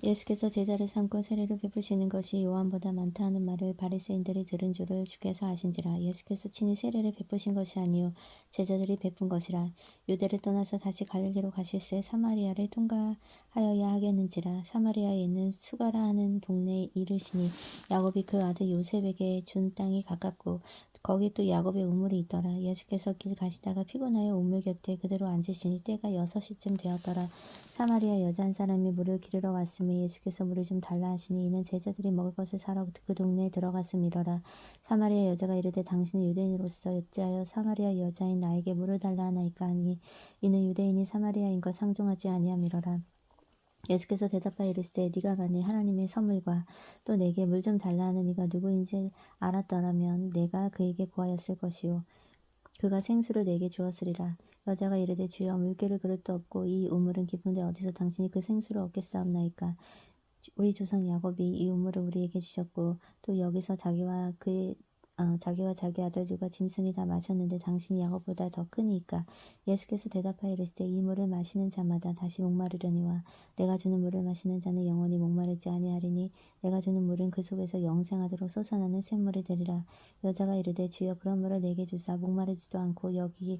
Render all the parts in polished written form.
예수께서 제자를 삼고 세례를 베푸시는 것이 요한보다 많다 하는 말을 바리새인들이 들은 줄을 주께서 아신지라. 예수께서 친히 세례를 베푸신 것이 아니요 제자들이 베푼 것이라. 유대를 떠나서 다시 갈릴리로 가실새 사마리아를 통과하여야 하겠는지라. 사마리아에 있는 수가라 하는 동네에 이르시니 야곱이 그 아들 요셉에게 준 땅이 가깝고 거기 또 야곱의 우물이 있더라. 예수께서 길 가시다가 피곤하여 우물 곁에 그대로 앉으시니 때가 6시쯤 되었더라. 사마리아 여자 한 사람이 물을 기르러 왔으며 예수께서 물을 좀 달라 하시니 이는 제자들이 먹을 것을 사러 그 동네에 들어갔음이러라. 사마리아 여자가 이르되 당신은 유대인으로서 어찌하여 사마리아 여자인 나에게 물을 달라 하나이까 하니 이는 유대인이 사마리아인과 상종하지 아니함이러라. 예수께서 대답하여 이르시되 네가 만일 하나님의 선물과 또 내게 물 좀 달라 하는 이가 누구인지 알았더라면 내가 그에게 구하였을 것이요 그가 생수를 내게 주었으리라. 여자가 이르되 주여 물기를 그릇도 없고 이 우물은 깊은데 어디서 당신이 그 생수를 얻겠사옵나이까. 우리 조상 야곱이 이 우물을 우리에게 주셨고 또 여기서 자기와 자기 아들들과 짐승이 다 마셨는데 당신이 야곱보다 더 크니까. 예수께서 대답하여 이르시되 이 물을 마시는 자마다 다시 목마르려니와 내가 주는 물을 마시는 자는 영원히 목마르지 아니하리니 내가 주는 물은 그 속에서 영생하도록 솟아나는 샘물이 되리라. 여자가 이르되 주여 그런 물을 내게 주사 목마르지도 않고 여기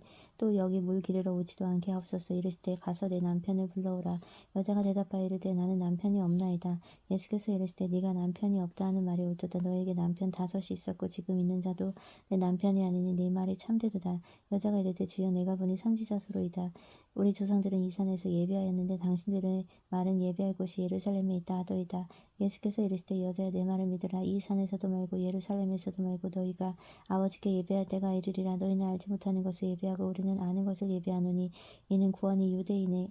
물 기르러 오지도 않게 하옵소서. 이르시되 가서 내 남편을 불러오라. 여자가 대답하여 이르되 나는 남편이 없나이다. 예수께서 이르시되 네가 남편이 없다 하는 말이 옳도다. 너에게 남편 5이 있었고 지금 있는 자도 내 남편이 아니니 네 말이 참되도다. 여자가 이르되 주여 내가 보니 선지자소로이다. 우리 조상들은 이 산에서 예배하였는데 당신들의 말은 예배할 곳이 예루살렘에 있다 하더이다. 예수께서 이르시되 여자야 내 말을 믿으라. 이 산에서도 말고 예루살렘에서도 말고 너희가 아버지께 예배할 때가 이르리라. 너희는 알지 못하는 것을 예배하고 우리는 아는 것을 예배하노니 이는 구원이 유대인의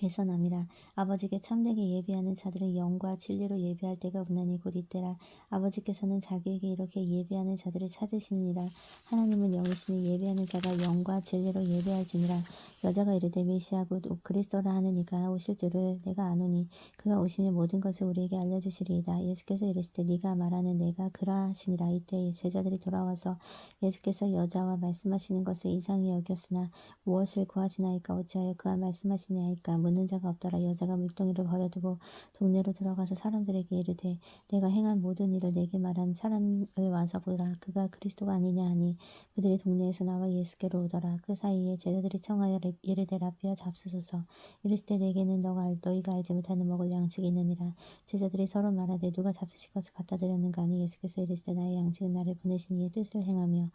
에서 남이라. 아버지께 참되게 예배하는 자들은 영과 진리로 예배할 때가 오나니 곧 이때라. 아버지께서는 자기에게 이렇게 예배하는 자들을 찾으시느니라. 하나님은 영이시니 예배하는 자가 영과 진리로 예배할지니라. 여자가 이르되 메시아 곧 그리스도라 하는 이가 오실 줄을 내가 아노니 그가 오시면 모든 것을 우리에게 알려주시리이다. 예수께서 이르시되 네가 말하는 내가 그라 하시니라. 이때 제자들이 돌아와서 예수께서 여자와 말씀하시는 것을 이상히 여겼으나 무엇을 구하시나이까 어찌하여 그와 말씀하시나이까 묻는 자가 없더라. 여자가 물동이를 버려두고 동네로 들어가서 사람들에게 이르되 내가 행한 모든 일을 내게 말한 사람을 와서 보라. 그가 그리스도가 아니냐 하니 그들이 동네에서 나와 예수께로 오더라. 그 사이에 제자들이 청하여 이르되 라비야 잡수소서. 이르시되 내게는 너희가 알지 못하는 먹을 양식이 있느니라. 제자들이 서로 말하되 누가 잡수실 것을 갖다 드렸는가 하니 예수께서 이르시되 나의 양식은 나를 보내신 이의 뜻을 행하며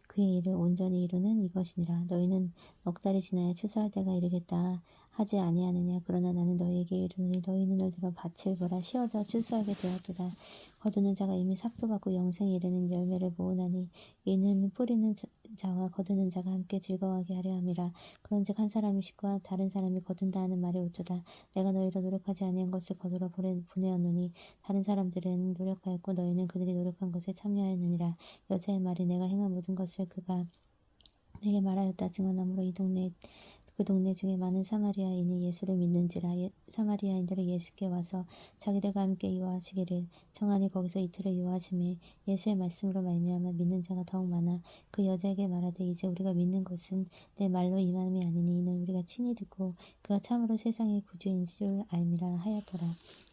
그의 일을 온전히 이루는 이것이니라. 너희는 넉 달이 지나야 추수할 때가 이르겠다 하지 아니하느냐. 그러나 나는 너희에게 이르노니 너희 눈을 들어 밭을 보라. 시어져 추수하게 되었도다. 거두는 자가 이미 삭도 받고 영생에 이르는 열매를 모으나니 이는 뿌리는 자와 거두는 자가 함께 즐거워하게 하려 함이라. 그런즉 한 사람이 싣고 다른 사람이 거둔다 하는 말이 옳도다. 내가 너희로 노력하지 아니한 것을 거두러 보내었노니 다른 사람들은 노력하였고 너희는 그들이 노력한 것에 참여하였느니라. 여자의 말이 내가 행한 모든 것을 그가 내게 말하였다 증언하므로 그 동네 중에 많은 사마리아인이 예수를 믿는지라. 사마리아인들이 예수께 와서 자기들과 함께 요하시기를 청하니 거기서 이틀을 요하심에 예수의 말씀으로 말미암아 믿는 자가 더욱 많아 그 여자에게 말하되 이제 우리가 믿는 것은 내 말로 임함이 아니니 이는 우리가 친히 듣고 그가 참으로 세상의 구주인 줄 알미라 하였더라.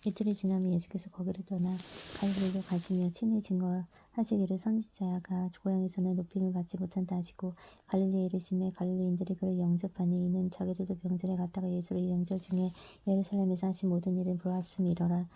이틀이 지나면 예수께서 거기를 떠나 갈릴리로 가시며 친히 증거하시기를 선지자가 고향에서는 높임을 받지 못한다 하시고 갈릴리에 이르시매 갈릴리인들이 그를 영접하니 이는 자기들도 명절에 갔다가 예수를 영절 중에 예루살렘에서 하신 모든 일을 보았음이러라.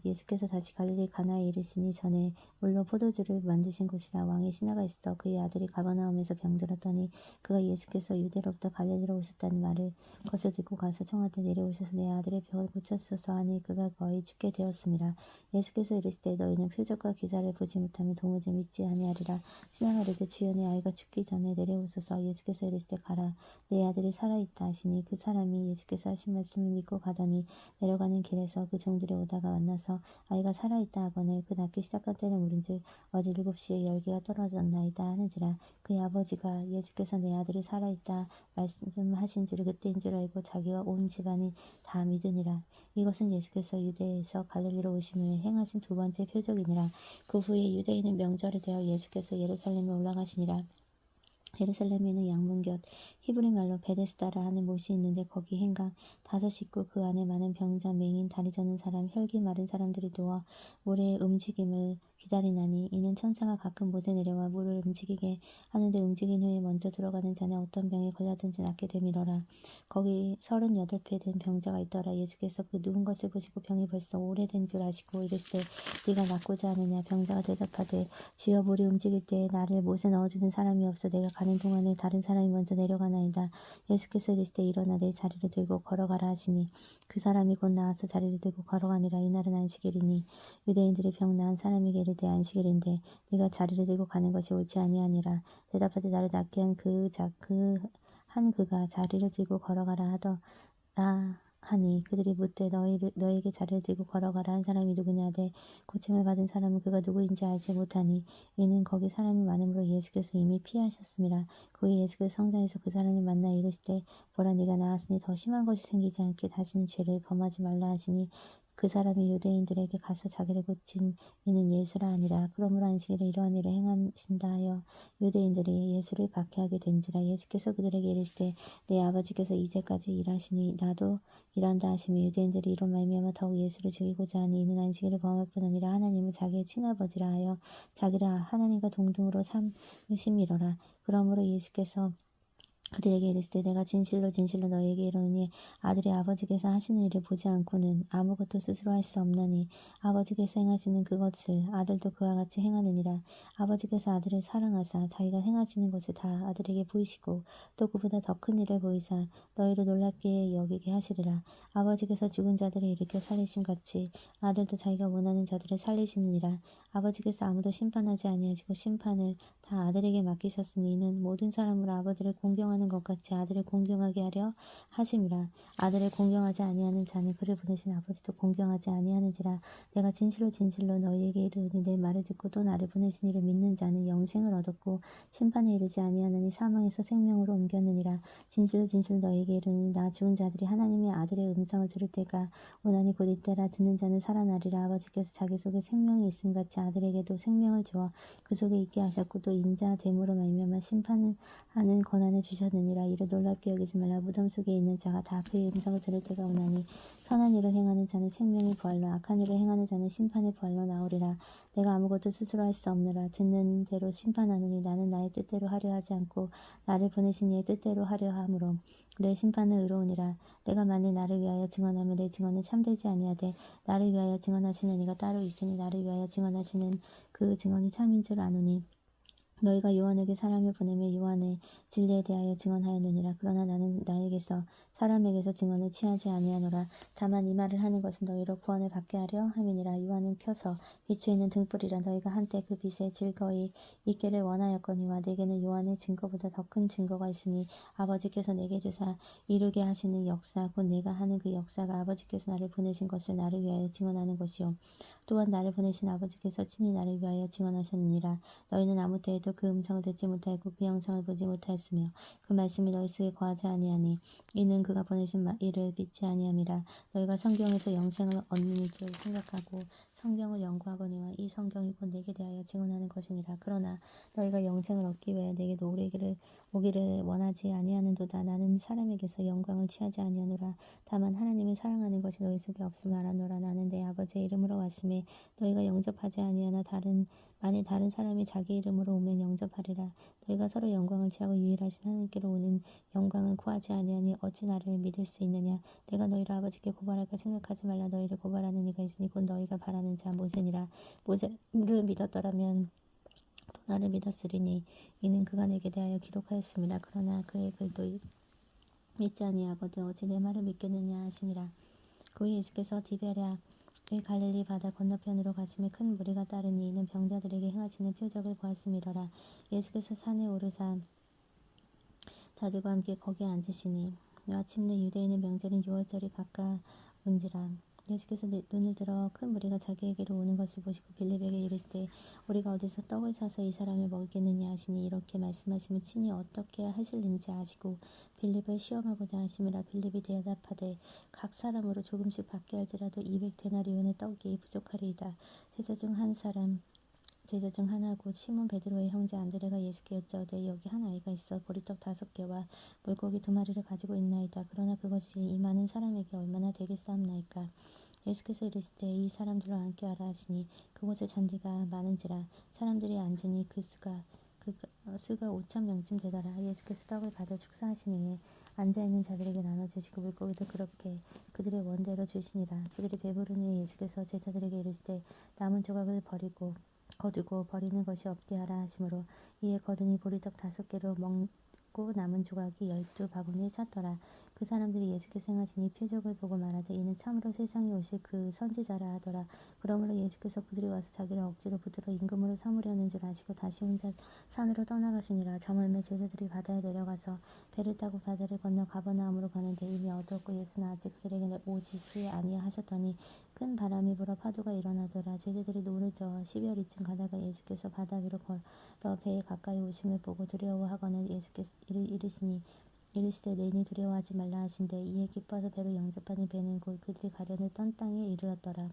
예수께서 다시 갈릴리 가나에 이르시니 전에 물로 포도주를 만드신 곳이라. 왕의 신하가 있어 그의 아들이 가버나움에서 병들었더니 그가 예수께서 유대로부터 갈릴리로 오셨다는 말을 것을 듣고 가서 청하되 내려오셔서 내 아들의 병을 고쳐주소서 하니 그가 거의 죽게 되었음이라. 예수께서 이르시되 너희는 표적과 기사를 보지 못하면 도무지 믿지 아니하리라. 신하가 이르되 주여 내 아이가 죽기 전에 내려오소서. 예수께서 이르시되 가라 내 아들이 살아있다 하시니 그 사람이 예수께서 하신 말씀을 믿고 가더니 내려가는 길에서 그 종들이 오다가 만나서 아이가 살아있다 하거늘 그 낳기 시작한 때는 무린즉 어제 7시에 열기가 떨어졌나이다 하는지라. 그의 아버지가 예수께서 내 아들이 살아있다 말씀하신 줄을 그때인 줄 알고 자기와 온 집안이 다 믿으니라. 이것은 예수께서 유대에서 갈릴리로 오신 후에 행하신 두 번째 표적이니라. 그 후에 유대인은 명절이 되어 예수께서 예루살렘에 올라가시니라. 예루살렘에는 양문곁 히브리 말로 베데스다라 하는 못이 있는데 거기 행각 5이 있고 그 안에 많은 병자, 맹인, 다리 저는 사람, 혈기 마른 사람들이 누워 물의 움직임을 기다리나니 이는 천사가 가끔 못에 내려와 물을 움직이게 하는데 움직인 후에 먼저 들어가는 자는 어떤 병에 걸렸든지 낫게 되밀어라. 거기 38배 된 병자가 있더라. 예수께서 그 누운 것을 보시고 병이 벌써 오래된 줄 아시고 이르시되 네가 낫고자 하느냐. 병자가 대답하되 주여 물이 움직일 때에 나를 못에 넣어주는 사람이 없어 내가 가는 동안에 다른 사람이 먼저 내려가나이다. 예수께서 이르시되 일어나 내 자리를 들고 걸어가라 하시니 그 사람이 곧 나와서 자리를 들고 걸어가니라. 이날은 안식일이니 유대인들이 병 나은 사람에게 이르되 안식일인데 네가 자리를 들고 가는 것이 옳지 아니하니라. 대답하되 나를 낫게 한 그가 자리를 들고 걸어가라 하더라 하니 그들이 묻되 너에게 자리를 들고 걸어가라 한 사람이 누구냐 하되 고침을 받은 사람은 그가 누구인지 알지 못하니 이는 거기 사람이 많음으로 예수께서 이미 피하셨음이라. 그 후에 예수께서 성전에서 그 사람을 만나 이르시되 보라 네가 나았으니 더 심한 것이 생기지 않게 다시는 죄를 범하지 말라 하시니 그 사람이 유대인들에게 가서 자기를 고친 이는 예수라 하니라. 그러므로 안식일에 이러한 일을 행하신다 하여 유대인들이 예수를 박해하게 된지라. 예수께서 그들에게 이르시되 내 아버지께서 이제까지 일하시니 나도 일한다 하시며 유대인들이 이로 말미암아 더욱 예수를 죽이고자 하니 이는 안식일을 범할 뿐 아니라 하나님을 자기의 친아버지라 하여 자기를 하나님과 동등으로 삼으심이로라. 그러므로 예수께서 그들에게 이르시되 내가 진실로 진실로 너희에게 이르노니 아들이 아버지께서 하시는 일을 보지 않고는 아무것도 스스로 할 수 없나니 아버지께서 행하시는 그것을 아들도 그와 같이 행하느니라. 아버지께서 아들을 사랑하사 자기가 행하시는 것을 다 아들에게 보이시고 또 그보다 더 큰 일을 보이사 너희를 놀랍게 여기게 하시리라. 아버지께서 죽은 자들을 일으켜 살리신 같이 아들도 자기가 원하는 자들을 살리시느니라. 아버지께서 아무도 심판하지 아니하시고 심판을 다 아들에게 맡기셨으니 이는 모든 사람으로 아버지를 공경하는 것 같이 아들을 공경하게 하려 하심이라. 아들을 공경하지 아니하는 자는 그를 보내신 아버지도 공경하지 아니하는지라. 내가 진실로 진실로 너희에게 이르노니 내 말을 듣고 또 나를 보내신 이를 믿는 자는 영생을 얻었고 심판에 이르지 아니하느니 사망에서 생명으로 옮겼느니라. 진실로 진실로 너희에게 이르노니 나 죽은 자들이 하나님의 아들의 음성을 들을 때가 오나니 곧 이때라. 듣는 자는 살아나리라. 아버지께서 자기 속에 생명이 있음 같이 아들에게도 생명을 주어 그 속에 있게 하셨고 또 인자됨으로 말미암아 심판을 하는 권한을 주셨느니라. 이를 놀랍게 여기지 말라. 무덤 속에 있는 자가 다 그의 음성을 들을 때가 오나니 선한 일을 행하는 자는 생명의 부활로 악한 일을 행하는 자는 심판의 부활로 나오리라. 내가 아무것도 스스로 할 수 없느라 듣는 대로 심판하노니 나는 나의 뜻대로 하려 하지 않고 나를 보내신 이의 뜻대로 하려 함으로 내 심판은 의로우니라. 내가 만일 나를 위하여 증언하면 내 증언은 참되지 아니하되 나를 위하여 증언하시는 이가 따로 있으니 나를 위하여 증언하시는 그 증언이 참인 줄 아노니 너희가 요한에게 사람을 보내며 요한의 진리에 대하여 증언하였느니라. 그러나 나는 나에게서 사람에게서 증언을 취하지 아니하노라. 다만 이 말을 하는 것은 너희로 구원을 받게 하려 함이니라. 요한은 켜서 비추어 있는 등불이라. 너희가 한때 그 빛에 즐거이 있기를 원하였거니와 내게는 요한의 증거보다 더 큰 증거가 있으니 아버지께서 내게 주사 이루게 하시는 역사 곧 내가 하는 그 역사가 아버지께서 나를 보내신 것을 나를 위하여 증언하는 것이요 또한 나를 보내신 아버지께서 친히 나를 위하여 증언하셨느니라. 너희는 아무 때에도 그 음성을 듣지 못하였고 그 영상을 보지 못하였으며 그 말씀이 너희 속에 거하지 아니하니 이는 그가 보내신 이를 믿지 아니함이라. 너희가 성경에서 영생을 얻는 줄 생각하고 성경을 연구하거니와 이 성경이 곧 내게 대하여 증언하는 것이니라. 그러나 너희가 영생을 얻기 위하여 내게도 오기를 원하지 아니하는도다. 나는 사람에게서 영광을 취하지 아니하노라. 다만 하나님을 사랑하는 것이 너희 속에 없음을 알아노라. 나는 내 아버지의 이름으로 왔음에 너희가 영접하지 아니하나 만일 다른 사람이 자기 이름으로 오면 영접하리라. 너희가 서로 영광을 취하고 유일하신 하나님께로 오는 영광을 구하지 아니하니 어찌 나를 믿을 수 있느냐. 내가 너희를 아버지께 고발할까 생각하지 말라. 너희를 고발하는 이가 있으니 곧 너희가 바라는 자 모세니라. 모세를 믿었더라면 또 나를 믿었으리니 이는 그가 내게 대하여 기록하였습니다. 그러나 그의 글도 믿지 아니하거든 어찌 내 말을 믿겠느냐 하시니라. 그 후에 예수께서 디베랴의 갈릴리 바다 건너편으로 가시며 큰 무리가 따르니 이는 병자들에게 행하시는 표적을 보았음이로라. 예수께서 산에 오르사 자들과 함께 거기에 앉으시니 마침내 유대인의 명절인 유월절이 가까운지라. 예수께서 눈을 들어 큰 무리가 자기에게로 오는 것을 보시고 빌립에게 이르시되 우리가 어디서 떡을 사서 이 사람을 먹이겠느냐 하시니 이렇게 말씀하시면 친히 어떻게 하실는지 아시고 빌립을 시험하고자 하심이라. 빌립이 대답하되 각 사람으로 조금씩 받게 할지라도 200데나리온의 떡이 부족하리이다. 제자 중 한 사람 제자 중 하나 곧 시몬 베드로의 형제 안드레가 예수께 여짜오되 여기 한 아이가 있어 보리떡 5개와 물고기 2마리를 가지고 있나이다. 그러나 그것이 이 많은 사람에게 얼마나 되겠사옵나이까. 예수께서 이르시되 이 사람들로 앉게 하라 하시니 그곳에 잔디가 많은지라 사람들이 앉으니 수가 5,000명쯤 되더라. 예수께서 떡을 가져 축사하신 후에 앉아있는 자들에게 나눠주시고 물고기도 그렇게 그들의 원대로 주시니라. 그들이 배부른 후에 예수께서 제자들에게 이르시되 남은 조각을 거두고 버리는 것이 없게 하라 하시므로 이에 거두니 보리떡 5개로 먹고 남은 조각이 12바구니에 찼더라. 그 사람들이 예수께서 행하신 이 표적을 보고 말하되 이는 참으로 세상에 오실 그 선지자라 하더라. 그러므로 예수께서 그들이 와서 자기를 억지로 붙들어 임금으로 삼으려는 줄 아시고 다시 혼자 산으로 떠나가시니라. 저물매 제자들이 바다에 내려가서 배를 타고 바다를 건너 가버나움으로 가는데 이미 어두웠고 예수는 아직 그들에게 오시지 아니하셨더니 큰 바람이 불어 파도가 일어나더라. 제자들이 노르져 12여리쯤 가다가 예수께서 바다 위로 걸어 배에 가까이 오심을 보고 두려워하거늘 예수께서 이르시되 너희는 두려워하지 말라 하신대 이에 기뻐서 배로 영접하니 배는 곧 그들이 가려는 떤 땅에 이르렀더라.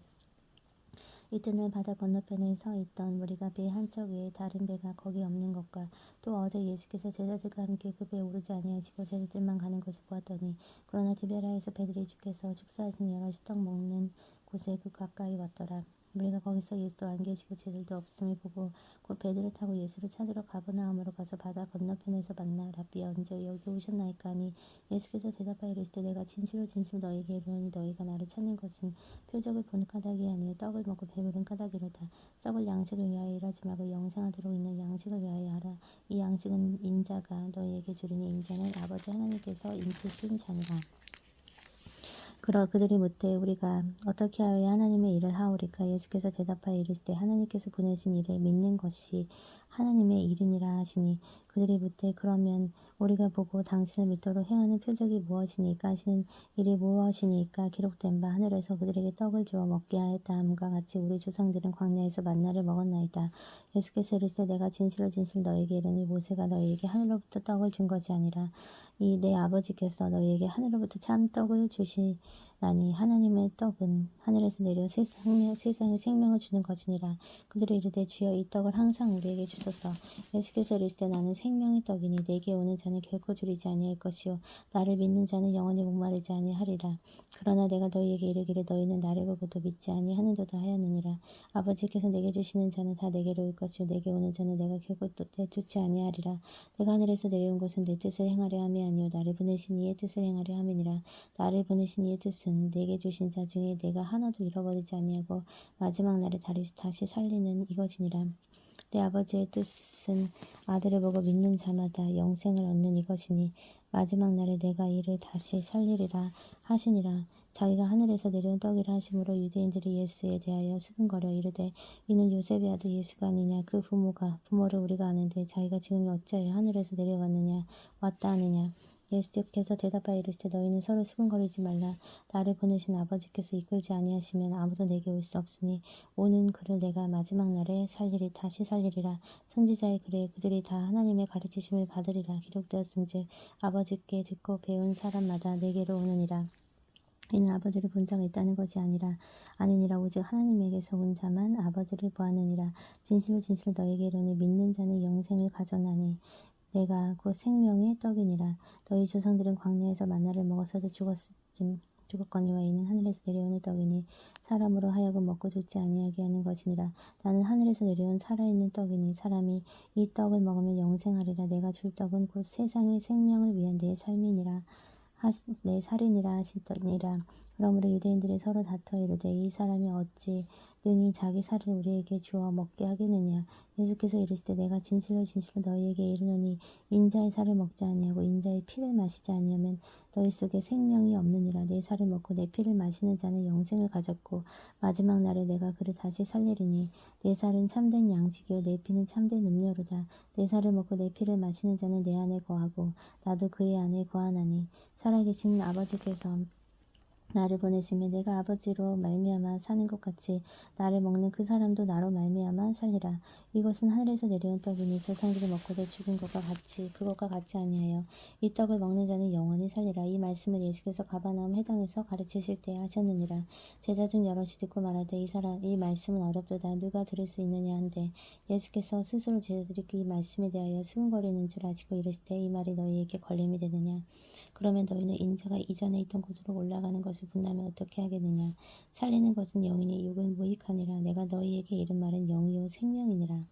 이튿날 바다 건너편에 서 있던 무리가 배 한 척 외에 다른 배가 거기 없는 것과 또 어제 예수께서 제자들과 함께 그 배에 오르지 아니하시고 제자들만 가는 것을 보았더니 그러나 디베라에서 배들이 주께서 축사하신 여럿이 떡 먹는 곳에 그 가까이 왔더라. 우리가 거기서 예수 안 계시고 제자들도 없음을 보고 곧 배들을 타고 예수를 찾으러 가버나움으로 가서 바다 건너편에서 만나 라삐 언제 여기 오셨나이까 하니 예수께서 대답하여 이르시되 내가 진실로 진실로 너희에게 이르노니 너희가 나를 찾는 것은 표적을 본 까닭이 아니요 떡을 먹고 배부른 까닭이로다. 썩을 양식을 위하여 일하지 말고 영생하도록 있는 양식을 위하여 하라. 이 양식은 인자가 너희에게 주리니 인자는 아버지 하나님께서 인치신 자니라. 그들이 묻되 우리가 어떻게 하여야 하나님의 일을 하오리까. 예수께서 대답하여 이르시되 하나님께서 보내신 일을 믿는 것이 하나님의 일이니라 하시니 그들이 묻되 그러면 우리가 보고 당신을 믿도록 행하는 표적이 무엇이니까 하시는 일이 무엇이니까. 기록된 바 하늘에서 그들에게 떡을 주어 먹게 하였다 함과 같이 우리 조상들은 광야에서 만나를 먹었나이다. 예수께서 이르시되 내가 진실로 진실로 너희에게 이르니 모세가 너희에게 하늘로부터 떡을 준 것이 아니라 이 내 아버지께서 너희에게 하늘로부터 참 떡을 주시나니 하나님의 떡은 하늘에서 내려 세상에 생명을 주는 것이니라. 그들이 이르되 주여 이 떡을 항상 우리에게 주소서. 예수께서 이르시되 나는 생명의 떡이니 내게 오는 자는 결코 줄이지 아니할 것이요 나를 믿는 자는 영원히 목마르지 아니하리라. 그러나 내가 너희에게 이르기를 너희는 나를 보고도 믿지 아니하는도다 하였느니라. 아버지께서 내게 주시는 자는 다 내게로 올 것이요 내게 오는 자는 내가 결코 내쫓지 아니하리라. 내가 하늘에서 내려온 것은 내 뜻을 행하려 함이 아니요 나를 보내신 이의 뜻을 행하려 함이니라. 나를 보내신 이의 뜻은 내게 주신 자 중에 내가 하나도 잃어버리지 아니하고 마지막 날에 다시 살리는 이것이니라. 내 아버지의 뜻은 아들을 보고 믿는 자마다 영생을 얻는 이것이니 마지막 날에 내가 이를 다시 살리리라 하시니라. 자기가 하늘에서 내려온 떡이라 하심으로 유대인들이 예수에 대하여 수군거려 이르되 이는 요셉의 아들 예수가 아니냐. 그 부모를 우리가 아는데 자기가 지금 어찌하여 하늘에서 내려왔느냐 왔다 하느냐. 예수께서 대답하여 이르시되 너희는 서로 수군거리지 말라. 나를 보내신 아버지께서 이끌지 아니하시면 아무도 내게 올 수 없으니 오는 그를 내가 마지막 날에 다시 살리리라. 선지자의 글에 그들이 다 하나님의 가르치심을 받으리라 기록되었은즉 아버지께 듣고 배운 사람마다 내게로 오느니라. 이는 아버지를 본 자가 있다는 것이 아니니라 오직 하나님에게서 온 자만 아버지를 보았느니라. 진실로 진실로 너희에게 이르노니 믿는 자는 영생을 가졌나니 내가 곧 생명의 떡이니라. 너희 조상들은 광야에서 만나를 먹어서도 죽었거니와 이는 하늘에서 내려오는 떡이니 사람으로 하여금 먹고 죽지 아니하게 하는 것이니라. 나는 하늘에서 내려온 살아있는 떡이니 사람이 이 떡을 먹으면 영생하리라. 내가 줄 떡은 곧 세상의 생명을 위한 내 삶이니라. 내 살이니라 하시더니라. 그러므로 유대인들이 서로 다투어 이르되 이 사람이 어찌 능히 자기 살을 우리에게 주어 먹게 하겠느냐. 예수께서 이르시되 내가 진실로 진실로 너희에게 이르노니 인자의 살을 먹지 아니하고 인자의 피를 마시지 아니하면 너희 속에 생명이 없느니라. 내 살을 먹고 내 피를 마시는 자는 영생을 가졌고 마지막 날에 내가 그를 다시 살리리니 내 살은 참된 양식이요 내 피는 참된 음료로다. 내 살을 먹고 내 피를 마시는 자는 내 안에 거하고 나도 그의 안에 거하나니 살아계신 아버지께서 나를 보내시며 내가 아버지로 말미암아 사는 것 같이 나를 먹는 그 사람도 나로 말미암아 살리라. 이것은 하늘에서 내려온 떡이니 조상들이 먹고도 죽은 그것과 같이 아니하여 이 떡을 먹는 자는 영원히 살리라. 이 말씀을 예수께서 가버나움 회당에서 가르치실 때 하셨느니라. 제자 중 여럿이 듣고 말하되 이 말씀은 어렵도다. 누가 들을 수 있느냐 한데 예수께서 스스로 제자들이 이 말씀에 대하여 수군거리는 줄 아시고 이르실 때 이 말이 너희에게 걸림이 되느냐. 그러면 너희는 인자가 이전에 있던 곳으로 올라가는 것을 본다면 어떻게 하겠느냐. 살리는 것은 영이니 육은 무익하니라. 내가 너희에게 이른 말은 영이요 생명이니라.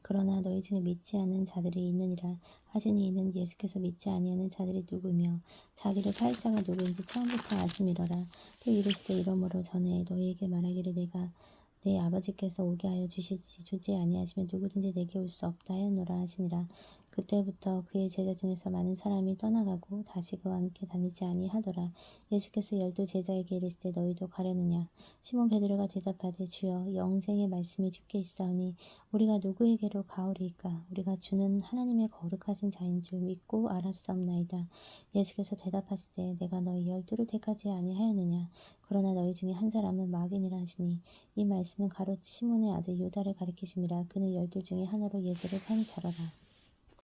그러나 너희 중에 믿지 않는 자들이 있느니라 하시니 이는 예수께서 믿지 아니하는 자들이 누구며 자기를 팔 자가 누구인지 처음부터 아심이러라. 또 이르시되 이러므로 전에 너희에게 말하기를 내가 내 아버지께서 오게 하여 주지 아니하시면 누구든지 내게 올 수 없다 하였노라 하시니라. 그때부터 그의 제자 중에서 많은 사람이 떠나가고 다시 그와 함께 다니지 아니하더라. 예수께서 12 제자에게 이르시되 너희도 가려느냐. 시몬 베드로가 대답하되 주여 영생의 말씀이 주께 있사오니 우리가 누구에게로 가오리이까. 우리가 주는 하나님의 거룩하신 자인 줄 믿고 알았사옵나이다. 예수께서 대답하시되 내가 너희 12를 택하지 아니하였느냐. 그러나 너희 중에 한 사람은 마귀니라 하시니 이 말씀은 가롯 시몬의 아들 유다를 가리키심이라. 그는 12 중에 하나로 예수를 판 자라라.